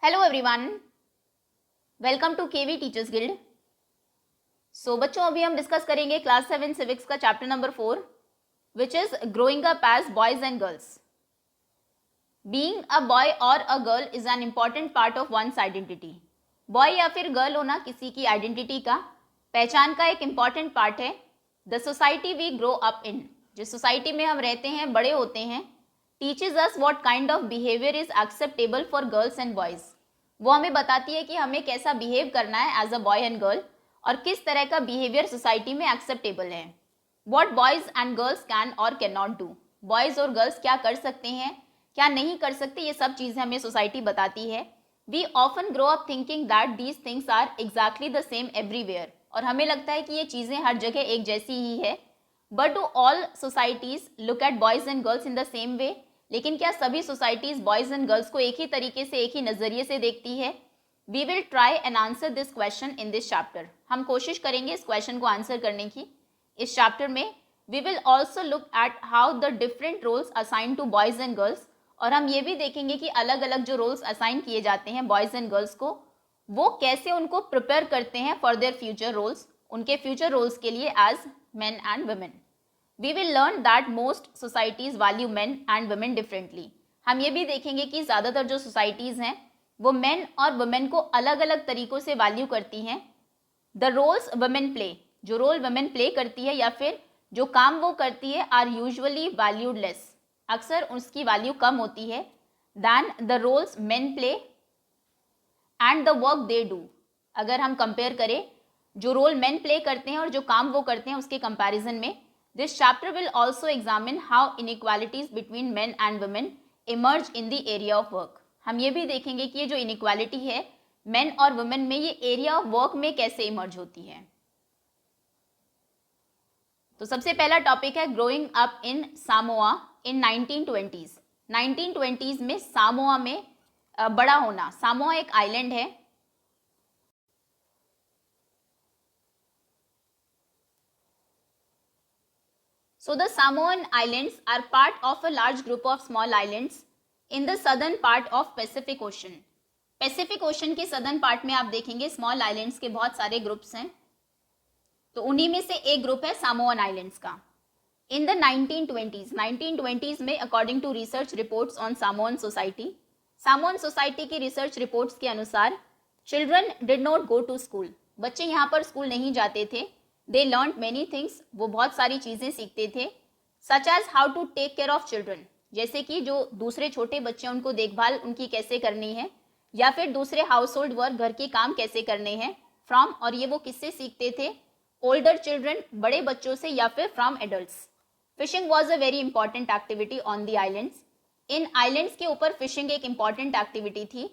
Hello everyone, welcome to KV teachers guild. So बच्चों, अभी हम डिस्कस करेंगे क्लास 7 सिविक्स का chapter number 4 which is growing up as boys and girls. Being a boy और a girl is an important part of one's identity. Boy या फिर girl होना किसी की आइडेंटिटी का, पहचान का एक इम्पॉर्टेंट पार्ट है। The society we grow up in, जिस सोसाइटी में हम रहते हैं, बड़े होते हैं, teaches us what kind of behaviour is acceptable for girls and boys. वो हमें बताती है कि हमें कैसा बिहेव करना है as a boy and girl और किस तरह का बिहेवियर सोसाइटी में एक्सेप्टेबल है। What boys and girls can और कैन नॉट डू, बॉयज और गर्ल्स क्या कर सकते हैं, क्या नहीं कर सकते, ये सब चीज़ें हमें सोसाइटी बताती है। We often grow up thinking that these things are exactly the same everywhere, और हमें लगता है कि ये चीज़ें हर जगह एक जैसी ही है। But do all societies look at boys and girls in the same way, लेकिन क्या सभी सोसाइटीज बॉयज एंड गर्ल्स को एक ही तरीके से, एक ही नजरिए से देखती है? We will try and answer this question in this chapter. हम कोशिश करेंगे इस क्वेश्चन को आंसर करने की इस चैप्टर में। We will also look at how the different roles assign to boys and girls, और हम ये भी देखेंगे कि अलग अलग जो रोल्स असाइन किए जाते हैं बॉयज एंड गर्ल्स को, वो कैसे उनको प्रिपेयर करते हैं फॉर देयर फ्यूचर रोल्स, उनके फ्यूचर रोल्स के लिए as men and women. We will learn that most societies value men and women differently. हम ये भी देखेंगे कि ज़्यादातर जो सोसाइटीज़ हैं वो मेन और वुमेन को अलग अलग तरीक़ों से वैल्यू करती हैं। द रोल्स वुमेन प्ले, जो रोल वुमेन प्ले करती है या फिर जो काम वो करती है, आर यूजुअली वैल्यूड लेस, अक्सर उसकी वैल्यू कम होती है than the roles men play and the work they do. अगर हम कंपेयर करें जो रोल मेन प्ले करते हैं और जो काम वो करते हैं उसके कंपैरिजन में, this chapter will also examine how inequalities between men and women emerge in the area of work. हम ये भी देखेंगे कि ये जो inequality है men और women में, ये area of work में कैसे emerge होती है। तो सबसे पहला टॉपिक है growing up in Samoa in 1920s। 1920s में सामोआ में बड़ा होना। सामोआ एक आइलैंड है। So the Samoan Islands are part of a large group of small islands in the southern part of Pacific Ocean. Pacific Ocean के southern part में आप देखेंगे small islands के बहुत सारे ग्रुप्स हैं, तो उन्हीं में से एक ग्रुप है Samoan Islands का। In the 1920s में according to research reports on Samoan society, Samoan society की research reports के अनुसार children did not go to school, बच्चे यहाँ पर स्कूल नहीं जाते थे। They learned many things, वो बहुत सारी चीज़ें सीखते थे, such as how to take care of children, जैसे कि जो दूसरे छोटे बच्चे उनको देखभाल उनकी कैसे करनी है, या फिर दूसरे हाउस होल्ड वर्क, घर के काम कैसे करने हैं, फ्रॉम, और ये वो किससे सीखते थे? ओल्डर चिल्ड्रन, बड़े बच्चों से, या फिर from adults. Fishing was a very important activity on the islands. In islands के ऊपर फिशिंग एक इंपॉर्टेंट एक्टिविटी थी।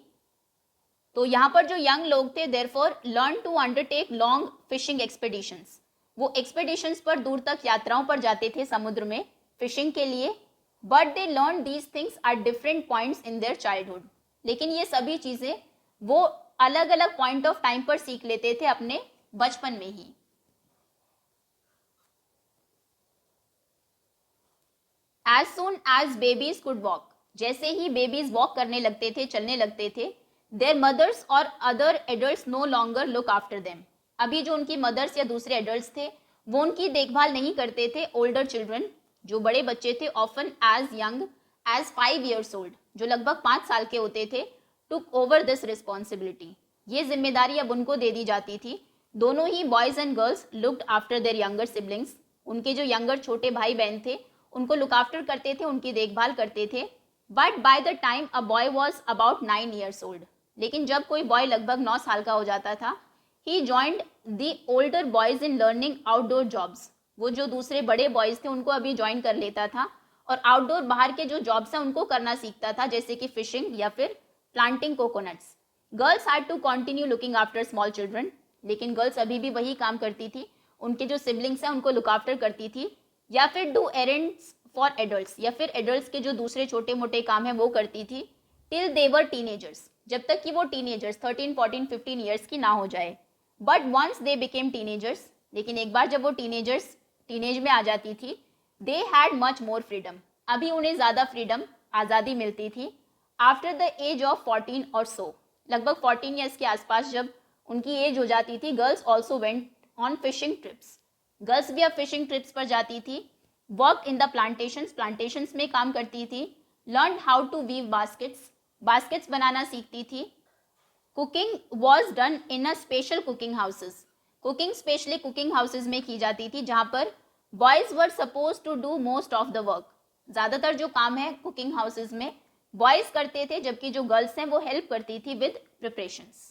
तो यहाँ पर जो यंग लोग थे therefore learn to undertake long fishing expeditions, वो एक्सपेडिशंस पर, दूर तक यात्राओं पर जाते थे समुद्र में फिशिंग के लिए। But they learn these things at different points in their childhood, लेकिन ये सभी चीज़ें वो अलग अलग पॉइंट ऑफ टाइम पर सीख लेते थे अपने बचपन में ही। As soon as babies could walk, जैसे ही बेबीज वॉक करने लगते थे, चलने लगते थे, देयर मदर्स और other adults no longer look after them, अभी जो उनकी मदर्स या दूसरे एडल्ट्स थे वो उनकी देखभाल नहीं करते थे। ओल्डर चिल्ड्रन, जो बड़े बच्चे थे, often as young as 5 years old, जो लगभग 5 साल के होते थे, टुक ओवर दिस रिस्पॉन्सिबिलिटी, ये जिम्मेदारी अब उनको दे दी जाती थी। दोनों ही boys and girls looked after their younger siblings, उनके जो यंगर छोटे भाई बहन थे उनको लुक आफ्टर करते थे, उनकी देखभाल करते थे। But by the time a boy was about 9 years old, लेकिन जब कोई बॉय लगभग 9 साल का हो जाता था, he joined the older boys in learning outdoor jobs, वो जो दूसरे बड़े बॉयज थे उनको अभी ज्वाइन कर लेता था और आउटडोर, बाहर के जो जॉब्स हैं उनको करना सीखता था, जैसे कि फिशिंग या फिर planting coconuts. Girls had to continue looking after small children, लेकिन गर्ल्स अभी भी वही काम करती थी, उनके जो सिबलिंग्स हैं उनको लुक आफ्टर करती थी, या फिर डू एरेंड्स फॉर एडल्ट्स, या फिर एडल्ट्स के जो दूसरे छोटे मोटे काम हैं वो करती थी। टिल दे वर टीनेजर्स, जब तक कि वो टीनेजर्स 13, 14, 15 ईयर्स की ना हो जाए। But once they became teenagers, लेकिन एक बार जब वो टीनेज में आ जाती थी, they had much more freedom, अभी उन्हें ज़्यादा फ्रीडम, आज़ादी मिलती थी। आफ्टर द एज ऑफ 14 और सो, लगभग 14 ईयर्स के आसपास जब उनकी एज हो जाती थी, girls also went on fishing trips, girls भी अब फिशिंग ट्रिप्स पर जाती थी। Work in the plantations, plantations में काम करती थी। Learn how to weave baskets, baskets बनाना सीखती थी। Cooking was done in a special cooking houses, cooking specially cooking houses में की जाती थी जहां पर boys were suppose to do most of the work, ज्यादातर जो काम है कुकिंग हाउसेज में बॉयज करते थे, जबकि जो गर्ल्स हैं वो हेल्प करती थी with preparations.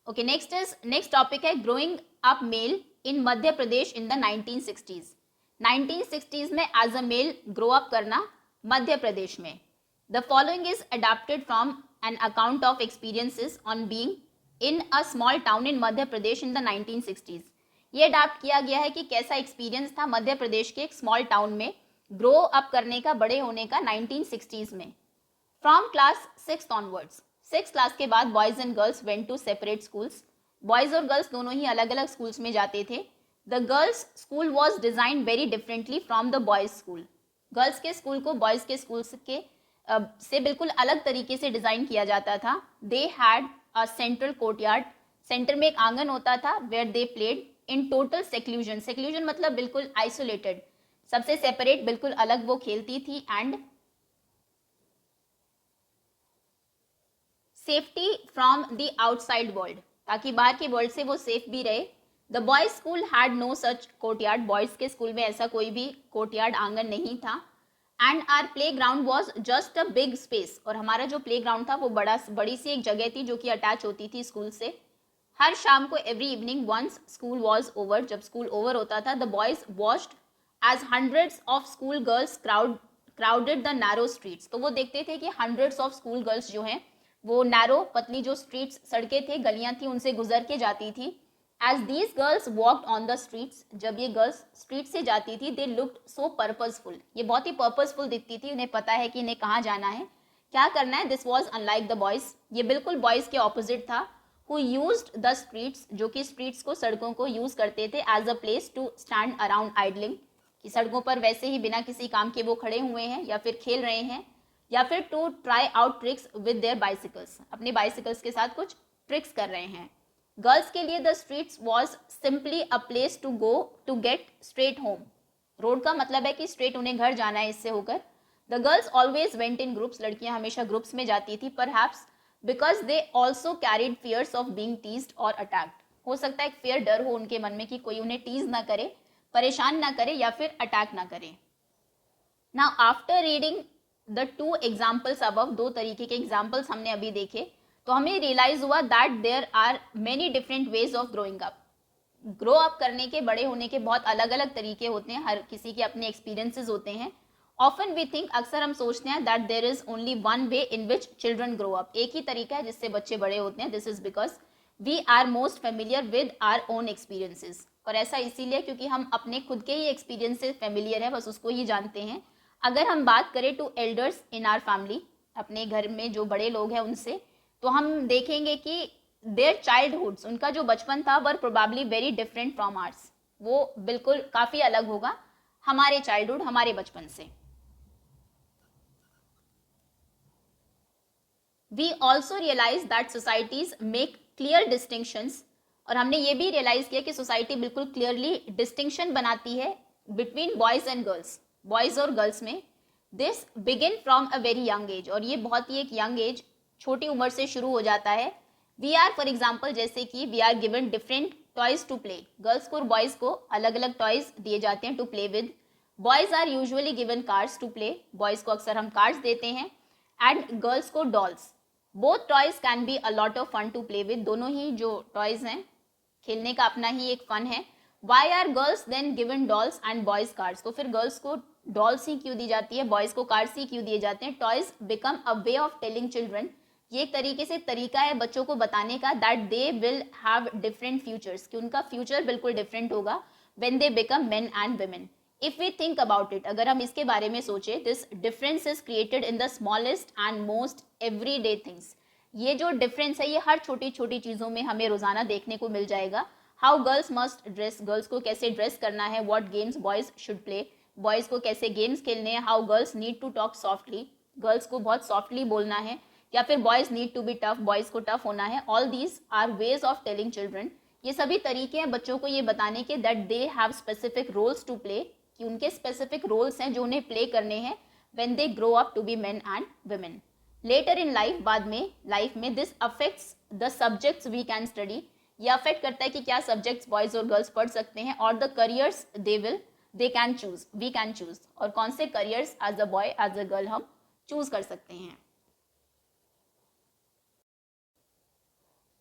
Okay, next topic है growing up male in Madhya Pradesh in the 1960s। 1960s में as a male grow up करना मध्य प्रदेश में। The following is adapted from an account of experiences on being in a small town in Madhya Pradesh in the 1960s। ये adapt किया गया है कि कैसा experience था मध्य प्रदेश के एक स्मॉल टाउन में ग्रो अप करने का, बड़े होने का 1960s में। फ्रॉम क्लास 6 ऑनवर्ड्स, 6 क्लास के बाद boys and girls went to separate schools, boys और गर्ल्स दोनों ही अलग अलग स्कूल्स में जाते थे। The girls school was design very differently from the boys school, girls के स्कूल को बॉयज के स्कूल से बिल्कुल अलग तरीके से डिजाइन किया जाता था। They had a central courtyard, center में एक आंगन होता था, where they played in total seclusion, seclusion मतलब बिल्कुल आइसोलेटेड, सबसे सेपरेट, बिल्कुल अलग वो खेलती थी। And safety from the outside world, ताकि बाहर के वर्ल्ड से वो सेफ भी रहे। The boys school had no such courtyard, boys के स्कूल में ऐसा कोई भी कोर्टयार्ड आंगन नहीं था। And our playground was just a big space, और हमारा जो प्ले ग्राउंड था वो बड़ी सी एक जगह थी जो कि अटैच होती थी स्कूल से। हर शाम को every evening once school was over, जब स्कूल ओवर होता था, the boys watched as hundreds of school girls crowded the narrow streets, तो वो देखते थे कि हंड्रेड्स ऑफ स्कूल गर्ल्स जो हैं वो नैरो, पतली जो स्ट्रीट्स, सड़कें थे, गलियां थी, उनसे गुजर के जाती थी। As these girls walked on the streets, जब ये गर्ल्स स्ट्रीट से जाती थी, दे लुक्ड सो पर्पसफुल, ये बहुत ही पर्पसफुल दिखती थी, उन्हें पता है कि इन्हें कहाँ जाना है, क्या करना है। This was unlike the boys, ये बिल्कुल बॉयज के ऑपोजिट था। हु यूज्ड द स्ट्रीट्स, जो कि स्ट्रीट्स को, सड़कों को यूज करते थे as a place to stand around idling, कि सड़कों पर वैसे ही बिना किसी काम के वो खड़े हुए हैं या फिर खेल रहे हैं, या फिर to try out tricks with their bicycles, अपने बाइसिकल्स के साथ कुछ ट्रिक्स कर रहे हैं। गर्ल्स के लिए the streets was simply a place to go to get straight home, road का मतलब है कि स्ट्रेट उन्हें घर जाना है इससे होकर। The girls always went in groups, लड़कियां हमेशा ग्रुप्स में जाती थी, perhaps because they also carried fears of being teased और अटैक्ड, हो सकता है एक फियर, डर हो उनके मन में कि कोई उन्हें टीज ना करे, परेशान ना करे या फिर अटैक ना करे। Now after reading the 2 examples above, 2 तरीके के एग्जाम्पल्स हमने अभी देखे, तो हमें रियलाइज हुआ that there are many different ways of growing up, grow up करने के, बड़े होने के बहुत अलग अलग तरीके होते हैं, हर किसी के अपने एक्सपीरियंसेस होते हैं। ऑफन वी थिंक, अक्सर हम सोचते हैं that there is only one way in which children grow up, एक ही तरीका है जिससे बच्चे बड़े होते हैं। This is because we are most familiar with our own experiences, और ऐसा इसीलिए क्योंकि हम अपने खुद के ही एक्सपीरियंस से फेमिलियर है, बस उसको ही जानते हैं। अगर हम बात करें to elders in our family, अपने घर में जो बड़े लोग हैं उनसे, तो हम देखेंगे कि देयर चाइल्डहुड्स, उनका जो बचपन था, were probably very different from ours, वो बिल्कुल काफ़ी अलग होगा हमारे चाइल्डहुड, हमारे बचपन से। We also realise that societies make clear distinctions, और हमने ये भी रियलाइज किया कि सोसाइटी बिल्कुल क्लियरली डिस्टिंक्शन बनाती है between boys and girls, boys और गर्ल्स में। This begin from a very young age, और ये बहुत ही एक यंग एज, छोटी उम्र से शुरू हो जाता है। वी आर फॉर एग्जाम्पल, जैसे कि we are given different toys to play, girls को और बॉयज को अलग अलग टॉयज दिए जाते हैं to play with. Boys are usually given cards to play, boys को अक्सर हम कार्ड्स देते हैं, एंड गर्ल्स को dolls. Both toys can be a lot of fun to play with, दोनों ही जो टॉयज हैं खेलने का अपना ही एक फन है। Why are girls then given dolls and boys cards, तो फिर गर्ल्स को डॉल्स ही क्यों दी जाती है, बॉयज को कार्ड्स ही क्यों दिए जाते हैं। Toys become a way of telling children, ये एक तरीके से तरीका है बच्चों को बताने का that they will have different futures, कि उनका फ्यूचर बिल्कुल डिफरेंट होगा when they become men and women. If we think about it, अगर हम इसके बारे में सोचे, this difference is created in the smallest and most everyday things, ये जो डिफरेंस है ये हर छोटी छोटी चीजों में हमें रोजाना देखने को मिल जाएगा। How girls must dress, girls को कैसे ड्रेस करना है, what games boys should play, boys को कैसे गेम्स खेलने हैं, how girls need to talk softly, girls को बहुत सॉफ्टली बोलना है, या फिर boys need to be tough, boys को टफ होना है. All these are ways of telling children. ये सभी तरीके हैं बच्चों को ये बताने के that they have specific roles to play, कि उनके स्पेसिफिक रोल्स हैं जो उन्हें प्ले करने हैं when they grow up to be men and women. Later in life, बाद में लाइफ में, this affects the subjects we can study. ये अफेक्ट करता है कि क्या सब्जेक्ट्स बॉयज और गर्ल्स पढ़ सकते हैं, और the careers they can choose, we can choose, और कौन से careers as a boy as a girl हम चूज कर सकते हैं.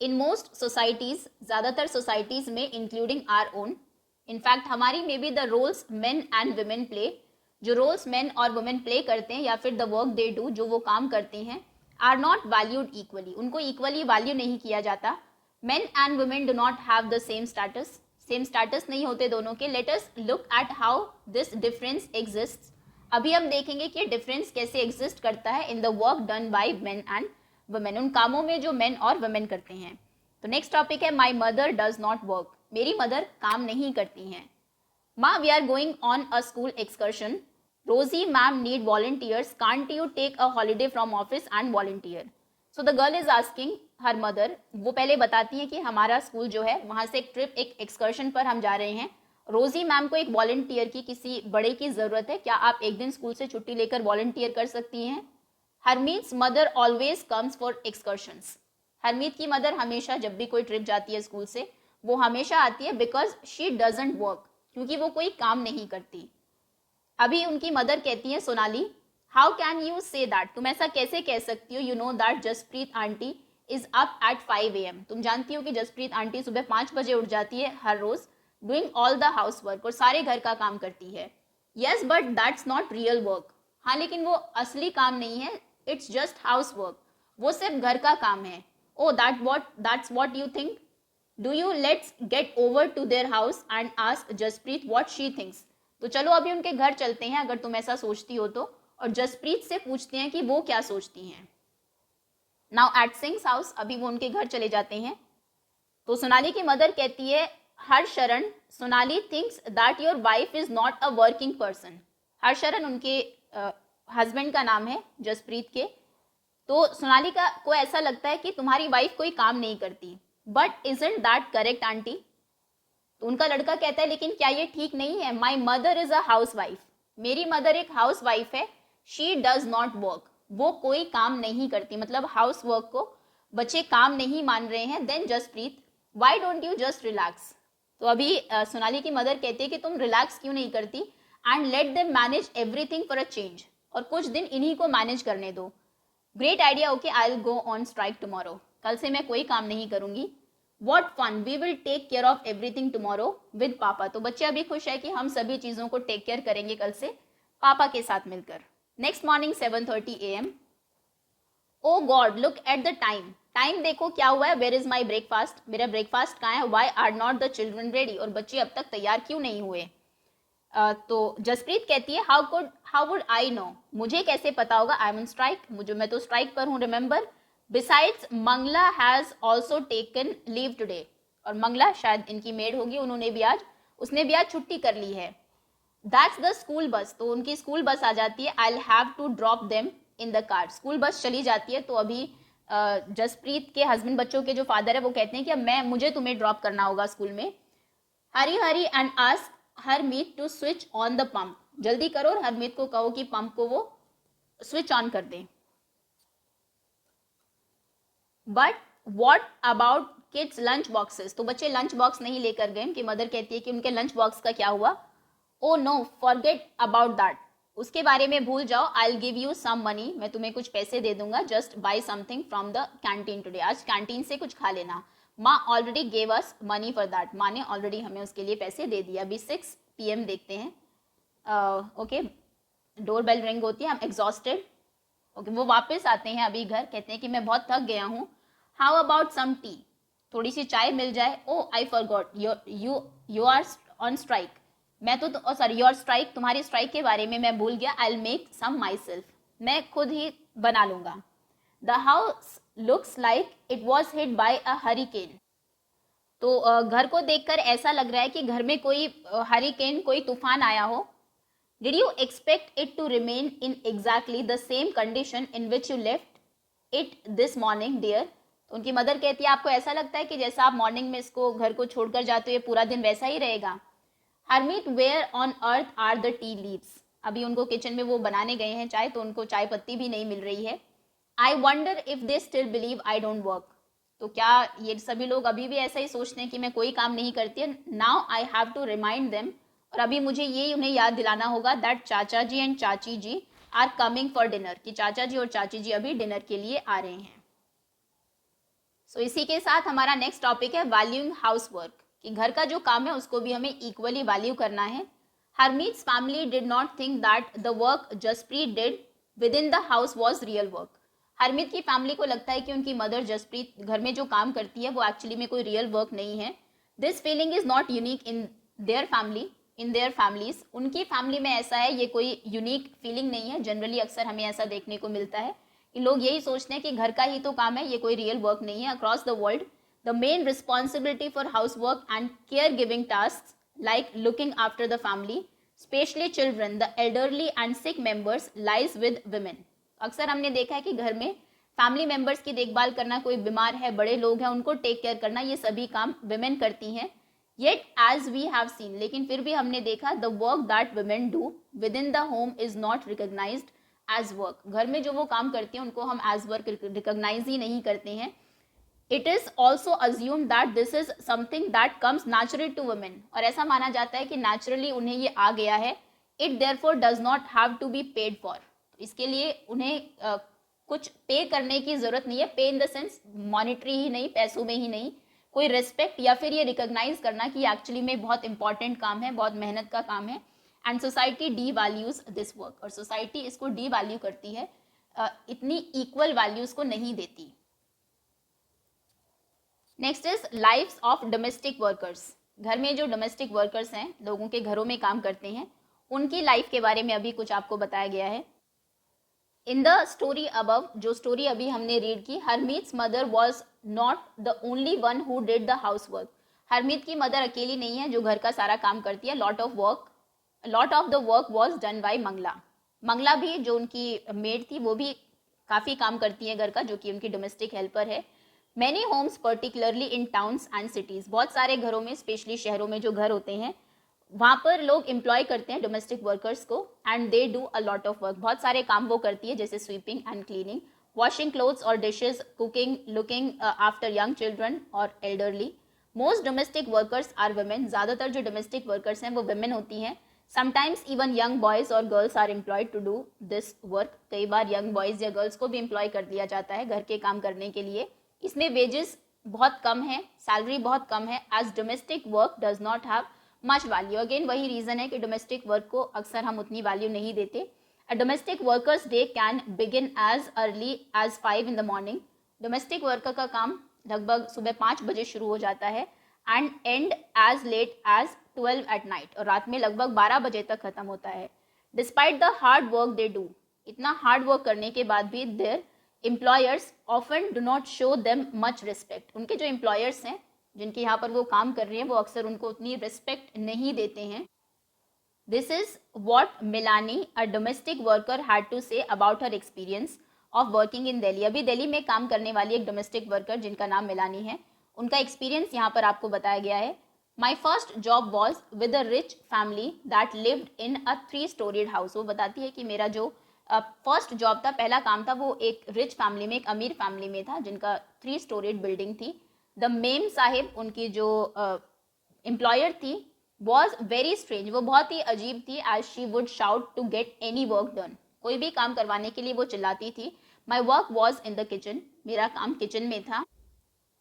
इन मोस्ट सोसाइटीज, ज़्यादातर सोसाइटीज में, इंक्लूडिंग आर ओन, इनफैक्ट हमारी में भी, the roles men and women play, जो रोल्स मेन और वुमेन प्ले करते हैं या फिर द वर्क दे डू, जो वो काम करते हैं, आर नॉट वैल्यूड इक्वली, उनको इक्वली वैल्यू नहीं किया जाता. Main and women do not have the same status, same status नहीं होते दोनों के. Let us look at how this difference exists. अभी हम देखेंगे कि डिफरेंस कैसे एग्जिस्ट करता है in the work done by main and women, उन कामों में जो मेन और वुमेन करते हैं. तो नेक्स्ट टॉपिक है my mother does not work, मेरी मदर काम नहीं करती हैं. माँ, we are going on a school excursion. Rosie, ma'am need volunteers, can't you take a holiday from office and volunteer. So the girl is asking her mother, वो पहले बताती है कि हमारा स्कूल जो है वहाँ से एक ट्रिप, एक एक्सकर्शन पर हम जा रहे हैं. रोजी मैम को एक वॉलंटियर की, किसी बड़े की ज़रूरत है, क्या आप एक दिन स्कूल से छुट्टी लेकर वॉलंटियर कर सकती हैं. Harmeet's mother always comes for excursions. Harmeet की मदर हमेशा, जब भी कोई ट्रिप जाती है स्कूल से, वो हमेशा आती है बिकॉज शी डजंट वर्क, क्योंकि वो कोई काम नहीं करती. अभी उनकी मदर कहती है Sonali, how can you say that, तुम ऐसा कैसे कह सकती हो. You know that Jaspreet aunty is up at 5 AM. तुम जानती हो कि जसप्रीत आंटी सुबह 5 बजे उठ जाती है हर रोज, doing all the house work, और सारे घर का काम करती है. Yes but that's not real work. हाँ, लेकिन वो असली काम नहीं है, इट्स जस्ट हाउस वर्क, वो सिर्फ घर का काम है. Oh that's what you think. Do you let's get over to their house and ask Jaspreet what she thinks. तो चलो अभी उनके घर चलते हैं अगर तुम ऐसा सोचती हो तो, और जसप्रीत से पूछते हैं कि वो क्या सोचती हैं. नाउ एट सिंग्स हाउस, अभी वो उनके घर चले जाते हैं. तो सोनाली की मदर कहती है, Har Sharan, Sonali thinks that your wife is not a working person. Har Sharan उनके हस्बैंड का नाम है जसप्रीत के. तो सोनाली को ऐसा लगता है कि तुम्हारी वाइफ कोई काम नहीं करती. But isn't that correct aunty. तो उनका लड़का कहता है, लेकिन क्या ये ठीक नहीं है. My mother is a house wife, मेरी मदर एक हाउस वाइफ है. शी डज नॉट वर्क, वो कोई काम नहीं करती, मतलब हाउस वर्क को बच्चे काम नहीं मान रहे हैं. Then Jaspreet, why don't you just relax. तो अभी सोनाली की मदर कहती है कि तुम रिलैक्स क्यों नहीं करती, and let them manage everything for a change, और कुछ दिन इन्हीं को मैनेज करने दो. Great idea, okay I will go on strike tomorrow, कल से मैं कोई काम नहीं करूंगी. What fun, we will take care of everything tomorrow with papa. तो बच्चे अभी खुश है कि हम सभी चीज़ों को टेक केयर करेंगे कल से पापा के साथ मिलकर. Next morning 7:30 AM. Oh god look at the time, time देखो क्या हुआ है. वेयर इज माई ब्रेकफास्ट, मेरा ब्रेकफास्ट कहाँ है. Why are not the children ready, और बच्चे अब तक तैयार क्यों नहीं हुए. तो जसप्रीत कहती है, हाउ वुड आई नो, मुझे कैसे पता होगा. आई एम ऑन स्ट्राइक, मैं तो स्ट्राइक पर हूँ. Remember, besides Mangala has also taken leave today, और मंगला शायद इनकी मेड होगी, उसने भी आज छुट्टी कर ली है. दैट्स द स्कूल बस, तो उनकी स्कूल बस आ जाती है. I will have to drop them in the car, school bus चली जाती है. तो अभी जसप्रीत के हस्बैंड, बच्चों के जो फादर है, वो कहते हैं कि मुझे तुम्हें ड्रॉप करना होगा स्कूल में. Hurry and ask Harmeet to switch on the pump, जल्दी करो और हरमीत को कहो कि पंप को वो स्विच ऑन कर दें. But what about kids lunch boxes, तो बच्चे लंच बॉक्स नहीं लेकर गए. उनकी मदर कहती है कि उनके लंच बॉक्स का क्या हुआ. Oh no forget about that, उसके बारे में भूल जाओ. I will give you some money, मैं तुम्हें कुछ पैसे दे दूंगा. Just buy something from the canteen today, आज कैंटीन से कुछ खा लेना. माँ already gave us money for that, माँ ने ऑलरेडी हमें उसके लिए पैसे दे दिया. अभी 6 PM देखते हैं. ओके, डोर बेल रिंग होती है. हम एग्जॉस्टेड, ओके, वो वापस आते हैं अभी घर, कहते हैं कि मैं बहुत थक गया हूँ. हाउ अबाउट सम टी, थोड़ी सी चाय मिल जाए. Oh I forgot, you are on strike, मैं तो सॉरी योर स्ट्राइक, तुम्हारी स्ट्राइक के बारे में मैं भूल गया. I will make some my self खुद ही बना लूंगा. The house looks like it was hit by a hurricane, तो घर को देखकर ऐसा लग रहा है कि घर में कोई हरिकेन, कोई तूफान आया हो. Did you expect it to remain in exactly the same condition in which you left it this morning, dear? तो उनकी मदर कहती है आपको ऐसा लगता है कि जैसा आप मॉर्निंग में इसको घर को छोड़कर जाते हो ये पूरा दिन वैसा ही रहेगा? Harmeet, where on earth are the tea leaves? अभी उनको किचन में वो बनाने गए हैं चाय, तो उनको चाय पत्ती भी नहीं मिल रही है. I wonder if they still believe I don't work? तो क्या ये सभी लोग अभी भी ऐसा ही सोचते हैं कि मैं कोई काम नहीं करती है? Now I have to remind them, और अभी मुझे ये उन्हें याद दिलाना होगा दैट चाचा जी एंड चाची जी आर कमिंग फॉर डिनर, कि चाचा जी और चाची जी अभी डिनर के लिए आ रहे हैं. सो इसी के साथ हमारा नेक्स्ट टॉपिक है वैल्यूइंग हाउस वर्क, कि घर का जो काम है उसको भी हमें इक्वली वैल्यू करना है. Harmeet's family did not think that the work Jaspreet did within the house was real work. Harmeet की फैमिली को लगता है कि उनकी मदर जसप्रीत घर में जो काम करती है वो एक्चुअली में कोई रियल वर्क नहीं है. This feeling is not unique in their families. उनकी फैमिली में ऐसा है, ये कोई यूनिक फीलिंग नहीं है. जनरली अक्सर हमें ऐसा देखने को मिलता है कि लोग यही सोचते हैं कि घर का ही तो काम है, ये कोई रियल वर्क नहीं है. Across the world the main responsibility for house work and care giving task like looking after the family, specially children, the elderly and sick members, lies with women. अक्सर हमने देखा है कि घर में फैमिली मेंबर्स की देखभाल करना, कोई बीमार है, बड़े लोग हैं, उनको टेक केयर करना, ये सभी काम विमेन करती हैं. Yet as we have seen, लेकिन फिर भी हमने देखा the work that women do within the home is not recognised as work. घर में जो वो काम करती हैं उनको हम एज वर्क रिकॉग्नाइज ही नहीं करते हैं. It is also assume that this is something that comes naturally to women, और ऐसा माना जाता है कि नेचुरली उन्हें ये आ गया है. It therefore does not have to be paid for, इसके लिए उन्हें कुछ पे करने की जरूरत नहीं है. पे इन द सेंस मॉनिटरी ही नहीं, पैसों में ही नहीं, कोई रिस्पेक्ट या फिर ये रिकॉग्नाइज करना कि एक्चुअली में बहुत इंपॉर्टेंट काम है, बहुत मेहनत का काम है. And society devalues this work, और सोसाइटी इसको डी वैल्यू करती है, इतनी इक्वल वैल्यूज को नहीं देती. Next is life's of domestic workers. घर में जो डोमेस्टिक वर्कर्स हैं, लोगों के घरों में काम करते हैं, उनकी लाइफ के बारे में अभी कुछ आपको बताया गया है. इन द स्टोरी अबव, जो स्टोरी अभी हमने रीड की, Harmeet's mother was not the only one who did the house work. Harmeet की मदर अकेली नहीं है जो घर का सारा काम करती है. Lot of the work was done by Mangala. Mangala भी, जो उनकी मेड थी, वो भी काफ़ी काम करती है घर का, जो कि उनकी डोमेस्टिक हेल्पर है. Many homes particularly in towns and cities, बहुत सारे घरों में, स्पेशली शहरों में जो घर होते हैं, वहाँ पर लोग एम्प्लॉय करते हैं डोमेस्टिक वर्कर्स को. And they do a lot of work, बहुत सारे काम वो करती है, जैसे sweeping and cleaning, washing clothes और dishes, cooking, looking after young children और elderly. Most domestic workers are women, ज़्यादातर जो डोमेस्टिक वर्कर्स हैं वो वुमेन होती हैं. समटाइम्स इवन यंग बॉयज़ और girls are employed to do this work. कई बार यंग बॉयज़ या गर्ल्स को भी एम्प्लॉय कर दिया जाता है घर के काम करने के लिए. इसमें वेजेस बहुत कम है, सैलरी बहुत कम है, as domestic work does not have much value. Again वही रीज़न है कि डोमेस्टिक वर्क को अक्सर हम उतनी वैल्यू नहीं देते. A domestic workers day can begin as early as 5 in the morning. Domestic worker का काम लगभग सुबह 5 बजे शुरू हो जाता है and end as late as 12 at night, और रात में लगभग 12 बजे तक खत्म होता है. Despite the hard work they do, इतना हार्ड वर्क करने के बाद भी their employers often do not show them much respect. उनके जो एम्प्लॉयर्स हैं, जिनके यहाँ पर वो काम कर रहे हैं, वो अक्सर उनको उतनी रिस्पेक्ट नहीं देते हैं. This is what Melani, a domestic worker, had to say about her experience of working in Delhi. अभी दिल्ली में काम करने वाली एक डोमेस्टिक वर्कर जिनका नाम मिलानी है, उनका एक्सपीरियंस यहाँ पर आपको बताया गया है. My first job was with a rich family that lived in a 3-storied house. वो बताती है कि मेरा जो फर्स्ट जॉब था, पहला काम था, वो एक रिच फैमिली में, एक अमीर फैमिली में था, जिनका 3-storied बिल्डिंग थी. द मेम साहिब, उनकी जो एम्प्लॉयर थी, वॉज वेरी स्ट्रेंज, वो बहुत ही अजीब थी. As she would shout to get any work done, कोई भी काम करवाने के लिए वो चिल्लाती थी. My work was in the kitchen, मेरा काम किचन में था.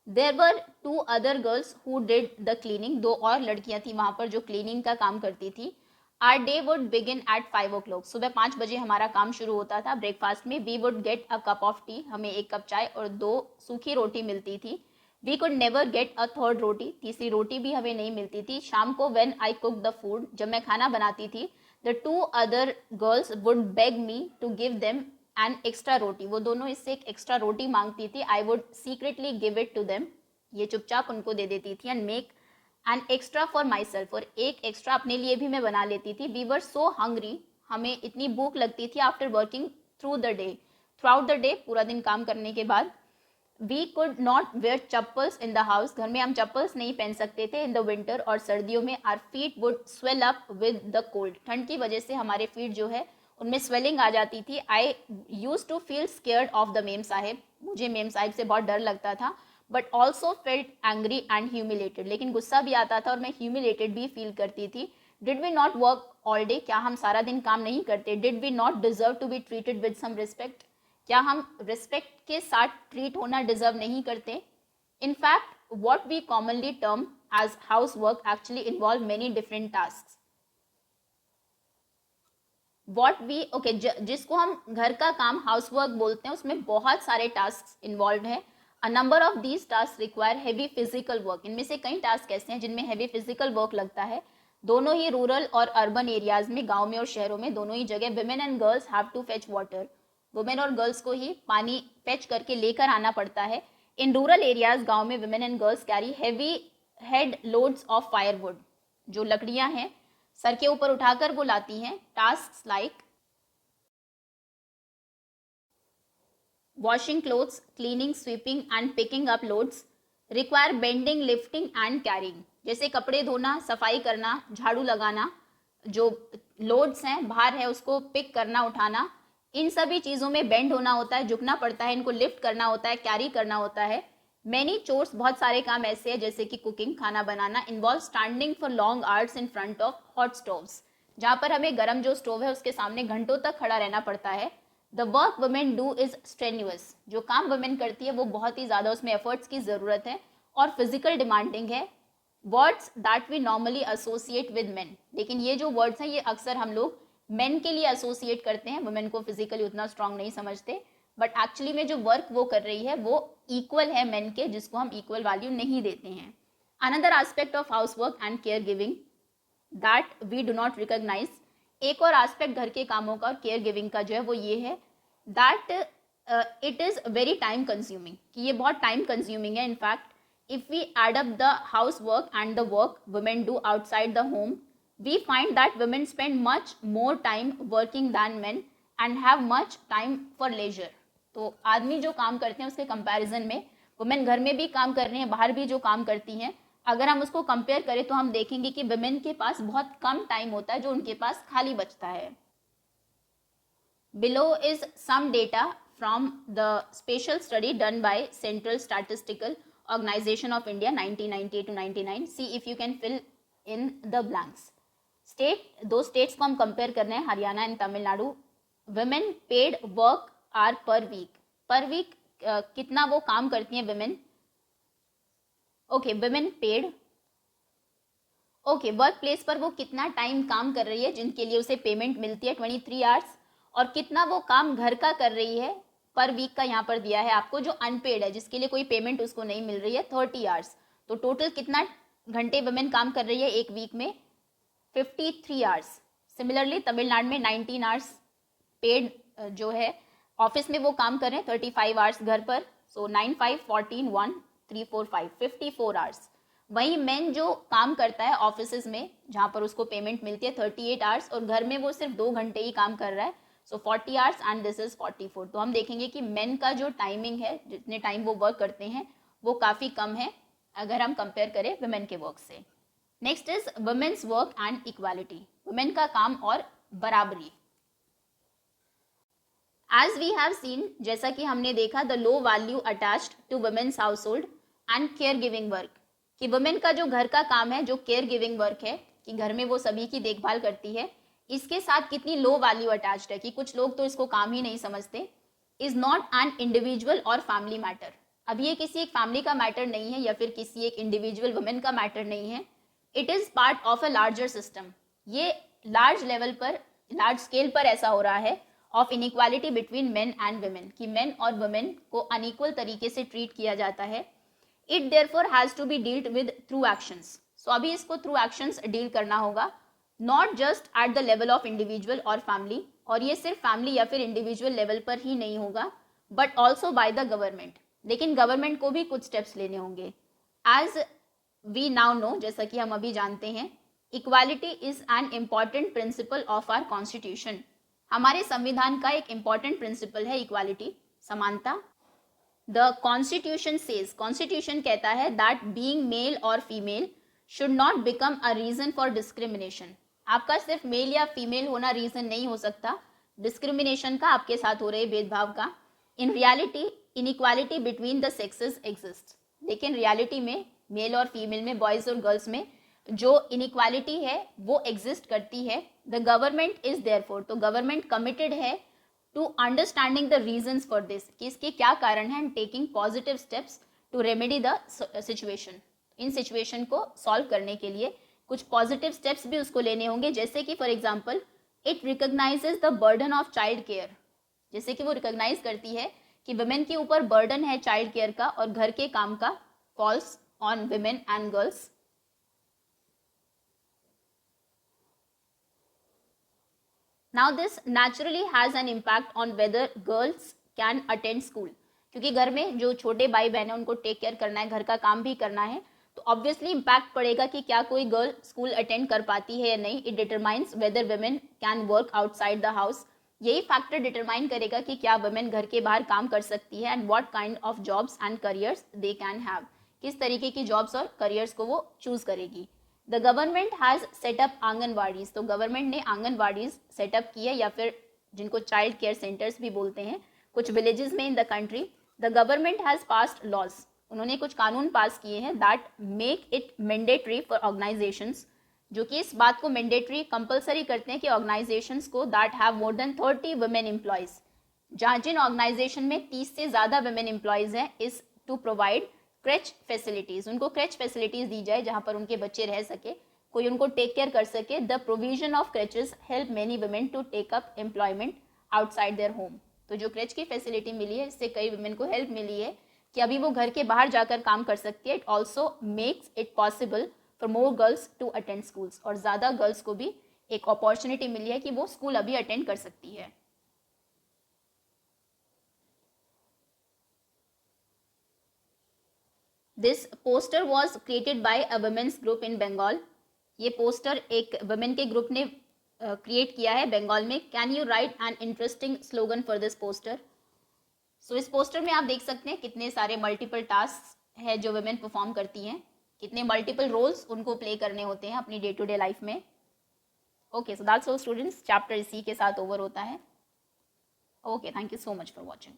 There were 2 other girls who did the cleaning, 2 और लड़कियां थी वहाँ पर जो क्लीनिंग का काम करती थी. Our day would begin at 5 o'clock, सुबह 5 बजे हमारा काम शुरू होता था. ब्रेकफास्ट में we would get a cup of tea, हमें 1 कप चाय और 2 सूखी रोटी मिलती थी. We could never get a third roti, तीसरी रोटी भी हमें नहीं मिलती थी. शाम को when I cook the food, जब मैं खाना बनाती थी, the 2 other girls would beg me to give them an extra roti, वो दोनों इससे एक एक्स्ट्रा रोटी मांगती थी. I would secretly give it to them, ये चुपचाप उनको दे देती थी. And make an extra for my self, और एक एक्स्ट्रा अपने लिए भी मैं बना लेती थी. वी वर सो हंग्री हमें इतनी भूख लगती थी after working throughout the day, पूरा दिन काम करने के बाद। We could not wear chappals in the house, घर में हम चप्पल्स नहीं पहन सकते थे। इन द विंटर, और सर्दियों में are feet would swell up with the cold, ठंड की वजह से हमारे फीट जो है उनमें स्वेलिंग आ जाती थी। I use to feel scared of the memsahib, मुझे मेम साहिब से बहुत डर लगता था। But also felt angry and humiliated, लेकिन गुस्सा भी आता था और मैं ह्यूमिलेटेड भी फील करती थी। Did we not work all day, क्या हम सारा दिन काम नहीं करते? Did we not deserve to be treated with some respect, क्या हम रिस्पेक्ट के साथ ट्रीट होना डिजर्व नहीं करते? In fact what we commonly term as house work actually involve many different task. जिसको हम घर का काम हाउस वर्क बोलते हैं, उसमें बहुत सारे टास्क इन्वॉल्व है। A number of these task require heavy physical work, इनमें से कई टास्क ऐसे हैं जिनमें हैवी फिजिकल वर्क लगता है। दोनों ही रूरल और अर्बन एरियाज में, गांव में और शहरों में, दोनों ही जगह women and girls have to fetch water, women और गर्ल्स को ही पानी फेच करके लेकर आना पड़ता है। इन रूरल एरियाज, गांव में, women and girls carry heavy head loads of firewood, जो लकड़ियां हैं सर के ऊपर उठाकर वो लाती हैं। Task like washing clothes, cleaning, sweeping and picking up loads require bending, lifting and carrying, जैसे कपड़े धोना, सफाई करना, झाड़ू लगाना, जो लोड्स हैं, भार है, उसको पिक करना, उठाना, इन सभी चीज़ों में बेंड होना होता है, झुकना पड़ता है, इनको लिफ्ट करना होता है, कैरी करना होता है। मैनी चोर्स, बहुत सारे काम ऐसे हैं जैसे कि कुकिंग, खाना बनाना, involve standing for long hours in front of hot stoves, जहाँ पर हमें गर्म जो स्टोव है उसके सामने घंटों तक खड़ा रहना पड़ता है। The work women do is strenuous, जो काम वुमेन करती है वो बहुत ही ज़्यादा, उसमें एफर्ट्स की ज़रूरत है और फिजिकल डिमांडिंग है। Words that we normally associate with men, लेकिन ये जो वर्ड्स हैं ये अक्सर हम लोग मेन के लिए एसोसिएट करते हैं, वुमेन को फिजिकली उतना स्ट्रांग नहीं समझते, बट एक्चुअली में जो वर्क वो कर रही है वो इक्वल है मेन के, जिसको हम इक्वल वैल्यू नहीं देते हैं। Another aspect of house work and care giving that we do not recognise, एक और एस्पेक्ट घर के कामों का और केयर गिविंग का जो है वो ये है that it is very time consuming, कि ये बहुत टाइम कंज्यूमिंग है। In fact if we add up the house work and the work women do outside the home, we find that women spend much more time working than men and have much time for leisure. तो आदमी जो काम करते हैं उसके comparison में women घर में भी काम कर रही हैं, बाहर भी जो काम करती हैं, अगर हम उसको कंपेयर करें तो हम देखेंगे कि वुमेन के पास बहुत कम टाइम होता है जो उनके पास खाली बचता है। Below is some data from the special study done by central statistical organisation of India 1998 to 99। See if you can fill in the blanks. दो स्टेट्स को हम कंपेयर कर रहे हैं, Haryana and Tamil Nadu. Women paid work hour per week कितना वो काम करती हैं women. Okay, women paid, okay, work place पर वो कितना टाइम काम कर रही है जिनके लिए उसे पेमेंट मिलती है 23 आवर्स, और कितना वो काम घर का कर रही है पर वीक का यहाँ पर दिया है आपको, जो अनपेड है, जिसके लिए कोई पेमेंट उसको नहीं मिल रही है, 30 आवर्स। तो टोटल कितना घंटे वुमेन काम कर रही है एक वीक में? 53 आवर्स। सिमिलरली तमिलनाडु में 19 आवर्स पेड जो है ऑफिस में वो काम कर रहे हैं, 35 आवर्स घर पर। सो 9 5 14 1 3 4 5 54 आवर्स। वहीं मेन जो काम करता है ऑफिस में जहाँ पर उसको पेमेंट मिलती है 38 आवर्स, और घर में वो सिर्फ 2 घंटे ही काम कर रहा है, सो 40 आवर्स एंड दिस इज 44। तो हम देखेंगे कि मेन का जो टाइमिंग है, जितने टाइम वो वर्क करते हैं, वो काफ़ी कम है अगर हम कंपेयर करें वुमेन के वर्क से। Next is women's work and equality, women का काम और बराबरी। एज वी हैव सीन, जैसा कि हमने देखा, the low value attached to women's household and care giving work, कि वुमेन का जो घर का काम है, जो केयर गिविंग वर्क है, कि घर में वो सभी की देखभाल करती है, इसके साथ कितनी लो वैल्यू अटैच्ड है, कि कुछ लोग तो इसको काम ही नहीं समझते। इज नॉट एन इंडिविजुअल और फैमिली मैटर, अब ये किसी एक फैमिली का मैटर नहीं है या फिर किसी एक इंडिविजुअल वुमेन का मैटर नहीं है। It is part of a larger system, ये लार्ज लेवल पर, लार्ज स्केल पर ऐसा हो रहा है, of inequality between men and women, कि मेन और वुमेन को अनइक्वल तरीके से ट्रीट किया जाता है। It therefore has to be dealt with through actions, so अभी इसको थ्रू एक्शंस डील करना होगा, not just at the level of individual और फैमिली, और ये सिर्फ फैमिली या फिर इंडिविजुअल लेवल पर ही नहीं होगा, but also by the government, लेकिन गवर्नमेंट को भी कुछ स्टेप्स लेने होंगे। एज वी नाउ नो, जैसा कि हम अभी जानते हैं equality is an important principle of our constitution. हमारे संविधान का एक इम्पॉर्टेंट प्रिंसिपल है इक्वालिटी, समानता। द कॉन्स्टिट्यूशन सेज, कॉन्स्टिट्यूशन कहता है दैट बीइंग मेल और female should not become a reason for discrimination. आपका सिर्फ मेल या फीमेल होना रीजन नहीं हो सकता डिस्क्रिमिनेशन का, आपके साथ हो रहे भेदभाव का। In reality inequality between the sexes exist, लेकिन रियलिटी में मेल और फीमेल में, बॉयज और गर्ल्स में जो इनइक्वालिटी है वो एग्जिस्ट करती है। द गवर्नमेंट इज देयरफॉर, तो गवर्नमेंट कमिटेड है to understanding the reasons for this, कि इसके क्या कारण है, and taking positive steps to remedy the situation. इन सिचुएशन को सॉल्व करने के लिए कुछ पॉजिटिव स्टेप्स भी उसको लेने होंगे, जैसे कि for example it recognises the burden of child care, जैसे कि वो रिकॉग्नाइज करती है कि वुमेन के ऊपर बर्डन है चाइल्ड केयर का और घर के काम का, falls on women and girls. Now this naturally has an impact on whether girls can attend school, क्योंकि घर में जो छोटे भाई बहन है उनको टेक केयर करना है, घर का काम भी करना है, तो ऑब्वियसली इम्पैक्ट पड़ेगा कि क्या कोई गर्ल स्कूल अटेंड कर पाती है या नहीं। It determines weather women can work outside the house, यही फैक्टर डिटरमाइन करेगा कि क्या वुमेन घर के बाहर काम कर सकती है, and what kind of jobs and careers they can have, किस तरीके की जॉब्स और करियर्स को वो चूज करेगी। The government has setup anganwadis, तो गवर्नमेंट ने आंगनवाड़ीज सेटअप की है, या फिर जिनको चाइल्ड केयर सेंटर्स भी बोलते हैं, कुछ विलेजेस में in the country. The government has passed laws, उन्होंने कुछ कानून पास किए हैं that make it mandatory for organisations, जो कि इस बात को मैंडेटरी कंपलसरी करते हैं कि ऑर्गेनाइजेशंस को that have more than 30 women employees, जहाँ जिन ऑर्गेनाइजेशन में 30 से ज़्यादा वुमेन एम्प्लॉयज हैं, is to provide creche facilities, उनको क्रेच फैसिलिटीज दी जाए जहाँ पर उनके बच्चे रह सके, कोई उनको टेक केयर कर सके। The provision of creches help many women to take up employment outside their home, तो जो क्रेच की फैसिलिटी मिली है इससे कई वुमेन को हेल्प मिली है कि अभी वो घर के बाहर जाकर काम कर सकती है। It also makes it possible for more girls to attend schools, और ज़्यादा गर्ल्स को भी एक अपॉर्चुनिटी मिली है कि वो स्कूल अभी अटेंड कर सकती है। This poster was created by a women's group in Bengal, ये पोस्टर एक वुमेन के ग्रुप ने क्रिएट किया है बंगाल में। Can you write an interesting slogan for this poster. So इस पोस्टर में आप देख सकते हैं कितने सारे मल्टीपल टास्क है जो वुमेन परफॉर्म करती हैं, कितने मल्टीपल रोल्स उनको प्ले करने होते हैं अपनी डे टू डे लाइफ में। Okay, so that's all students, chapter इसी के साथ ओवर होता है। Okay, thank you so much for watching.